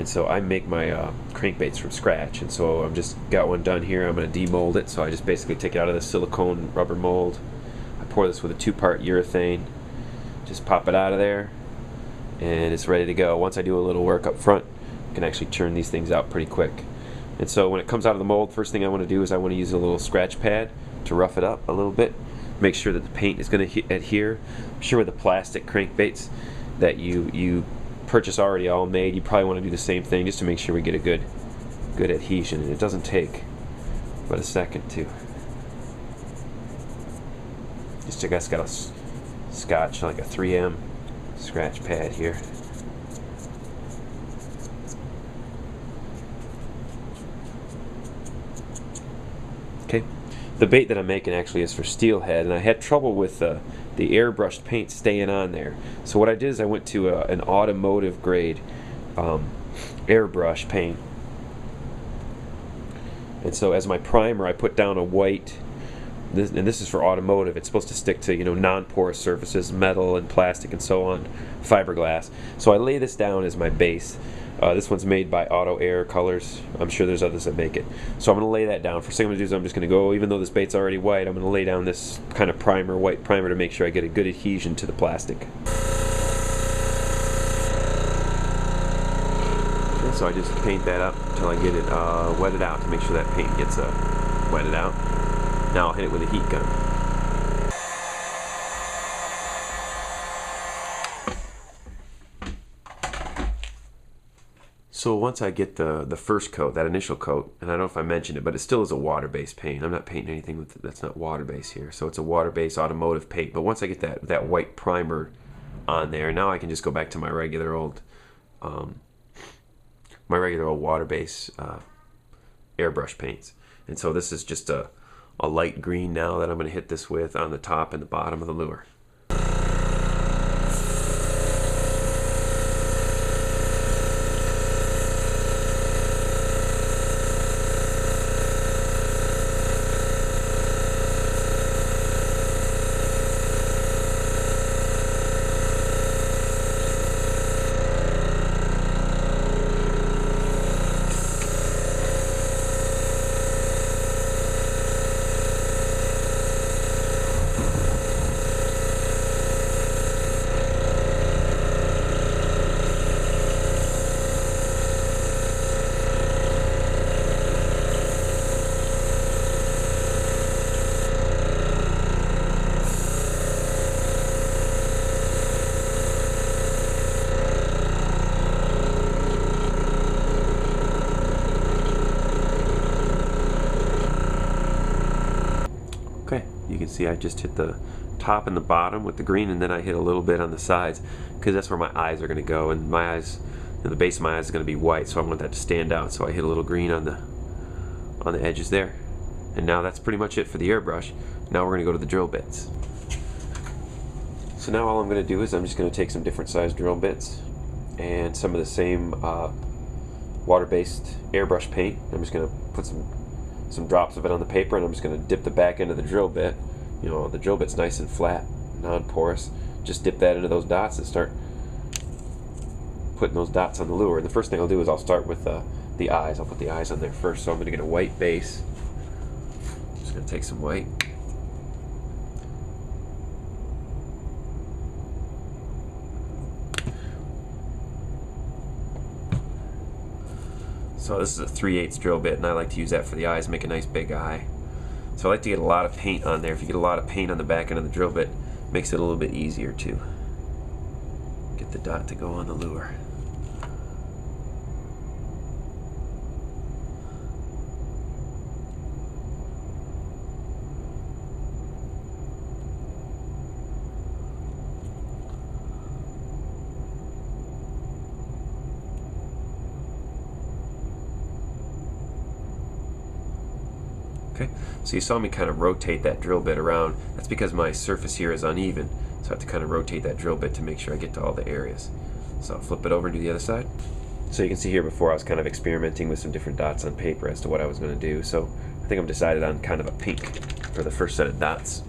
And so I make my crankbaits from scratch, and so I've just got one done here. I'm going to demold it, so I just basically take it out of the silicone rubber mold. I pour this with a 2-part urethane, just pop it out of there, and it's ready to go. Once I do a little work up front, I can actually churn these things out pretty quick. And so when it comes out of the mold, first thing I want to do is I want to use a little scratch pad to rough it up a little bit, make sure that the paint is going to adhere. I'm sure with the plastic crankbaits that you purchase already all made, you probably want to do the same thing just to make sure we get a good adhesion, and it doesn't take but a second to just, I guess, got a scotch, like a 3M scratch pad here. Okay, the bait that I'm making actually is for steelhead, and I had trouble with the airbrushed paint staying on there. So what I did is I went to an automotive grade airbrush paint, and so as my primer I put down a white, and this is for automotive. It's supposed to stick to, non-porous surfaces, metal and plastic and so on, fiberglass. So I lay this down as my base. This one's made by Auto Air Colors. I'm sure there's others that make it. So I'm going to lay that down. First thing I'm going to do is I'm just going to go, even though this bait's already white, I'm going to lay down this kind of primer, white primer, to make sure I get a good adhesion to the plastic. Okay, so I just paint that up until I get it wetted out, to make sure that paint gets wetted out. Now I'll hit it with a heat gun. So once I get the first coat, that initial coat, and I don't know if I mentioned it, but it still is a water-based paint. I'm not painting anything with that's not water-based here. So it's a water-based automotive paint. But once I get that white primer on there, now I can just go back to my regular old water-based airbrush paints. And so this is just a light green now that I'm going to hit this with on the top and the bottom of the lure. Okay, you can see I just hit the top and the bottom with the green, and then I hit a little bit on the sides, because that's where my eyes are going to go, and my eyes, the base of my eyes is going to be white, so I want that to stand out. So I hit a little green on the edges there. And now that's pretty much it for the airbrush. Now we're going to go to the drill bits. So now all I'm going to do is I'm just going to take some different size drill bits and some of the same water-based airbrush paint. I'm just going to put some drops of it on the paper, and I'm just going to dip the back end of the drill bit. The drill bit's nice and flat, non-porous. Just dip that into those dots and start putting those dots on the lure. And the first thing I'll do is I'll start with the eyes. I'll put the eyes on there first. So I'm going to get a white base. I'm just going to take some white. So this is a 3/8 drill bit, and I like to use that for the eyes, make a nice big eye. So I like to get a lot of paint on there. If you get a lot of paint on the back end of the drill bit, it makes it a little bit easier to get the dot to go on the lure. Okay, so you saw me kind of rotate that drill bit around. That's because my surface here is uneven, so I have to kind of rotate that drill bit to make sure I get to all the areas. So I'll flip it over and do the other side. So you can see here before I was kind of experimenting with some different dots on paper as to what I was going to do. So I think I'm decided on kind of a pink for the first set of dots.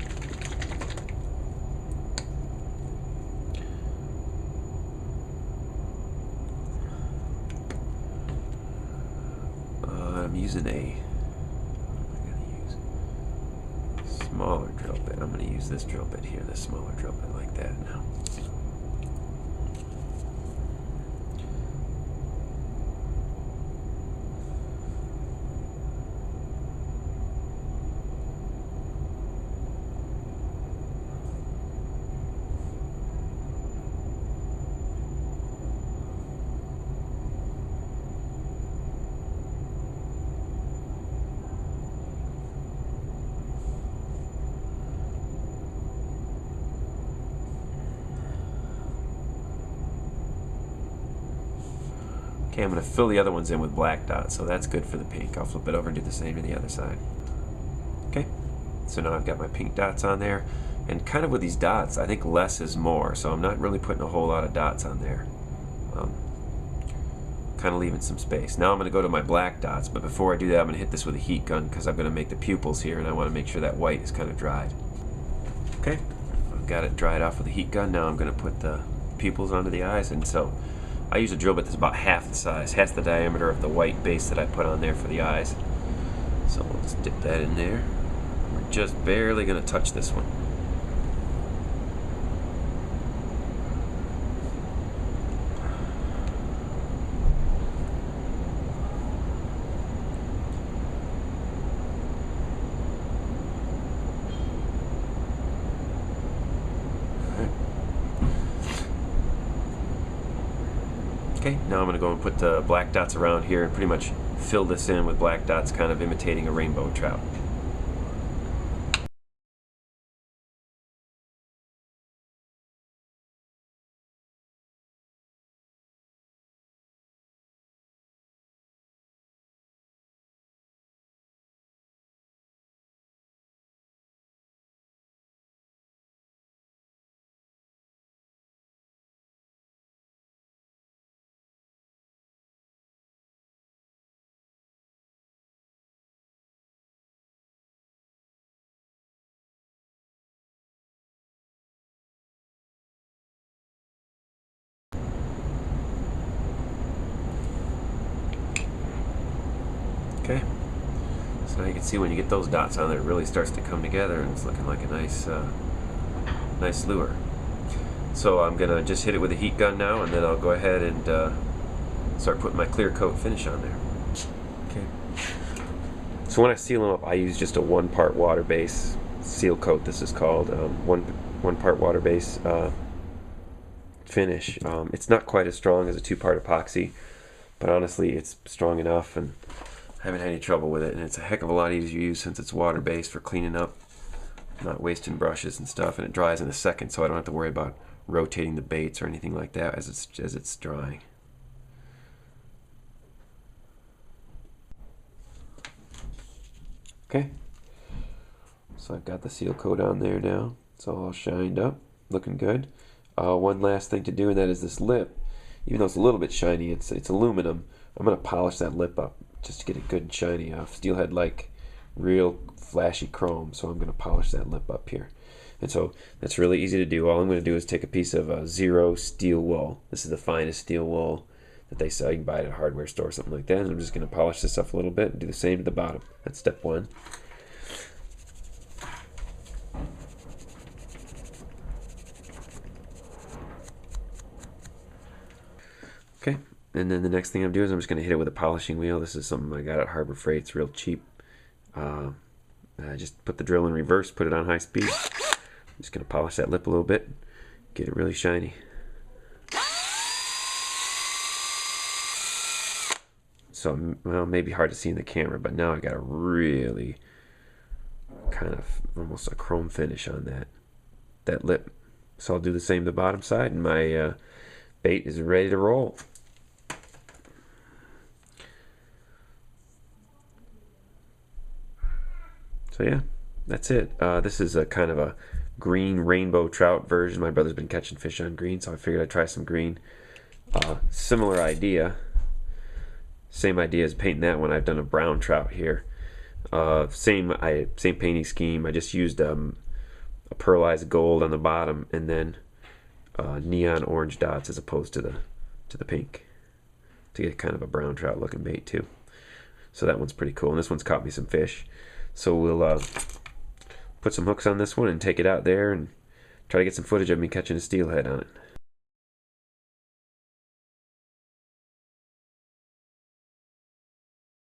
using a, what am I gonna use? Smaller drill bit. I'm gonna use this drill bit here, this smaller drill bit like that now. Okay, I'm going to fill the other ones in with black dots, so that's good for the pink. I'll flip it over and do the same to the other side. Okay, so now I've got my pink dots on there, and kind of with these dots, I think less is more, so I'm not really putting a whole lot of dots on there. Kind of leaving some space. Now I'm going to go to my black dots, but before I do that, I'm going to hit this with a heat gun because I'm going to make the pupils here, and I want to make sure that white is kind of dried. Okay, I've got it dried off with a heat gun. Now I'm going to put the pupils onto the eyes, and so I use a drill bit that's about half the size, half the diameter of the white base that I put on there for the eyes. So we'll just dip that in there. We're just barely going to touch this one. Okay, now I'm going to go and put the black dots around here and pretty much fill this in with black dots, kind of imitating a rainbow trout. Okay, so now you can see when you get those dots on there, it really starts to come together and it's looking like a nice, nice lure. So I'm going to just hit it with a heat gun now, and then I'll go ahead and start putting my clear coat finish on there. Okay. So when I seal them up, I use just a 1-part water base seal coat. This is called one part water base finish. It's not quite as strong as a 2-part epoxy, but honestly, it's strong enough, and I haven't had any trouble with it, and it's a heck of a lot easier to use since it's water-based for cleaning up, not wasting brushes and stuff, and it dries in a second, so I don't have to worry about rotating the baits or anything like that as it's drying. Okay, so I've got the seal coat on there now. It's all shined up, looking good. One last thing to do, and that is this lip. Even though it's a little bit shiny, it's aluminum. I'm going to polish that lip up just to get it good and shiny. Steelhead like real flashy chrome, so I'm going to polish that lip up here. And so that's really easy to do. All I'm going to do is take a piece of zero steel wool. This is the finest steel wool that they sell. You can buy it at a hardware store or something like that. And I'm just going to polish this up a little bit and do the same to the bottom. That's step 1. Okay, and then the next thing I'm doing is I'm just going to hit it with a polishing wheel. This is something I got at Harbor Freight. It's real cheap. I just put the drill in reverse, put it on high speed. I'm just going to polish that lip a little bit, get it really shiny. So, well, maybe hard to see in the camera, but now I got a really kind of almost a chrome finish on that lip. So I'll do the same to the bottom side, and my bait is ready to roll. So yeah, that's it. This is a kind of a green rainbow trout version. My brother's been catching fish on green, so I figured I'd try some green. Similar idea. Same idea as painting that one. I've done a brown trout here. Same painting scheme. I just used a pearlized gold on the bottom, and then neon orange dots as opposed to the pink, to get kind of a brown trout looking bait too. So that one's pretty cool, and this one's caught me some fish. So we'll put some hooks on this one and take it out there and try to get some footage of me catching a steelhead on it.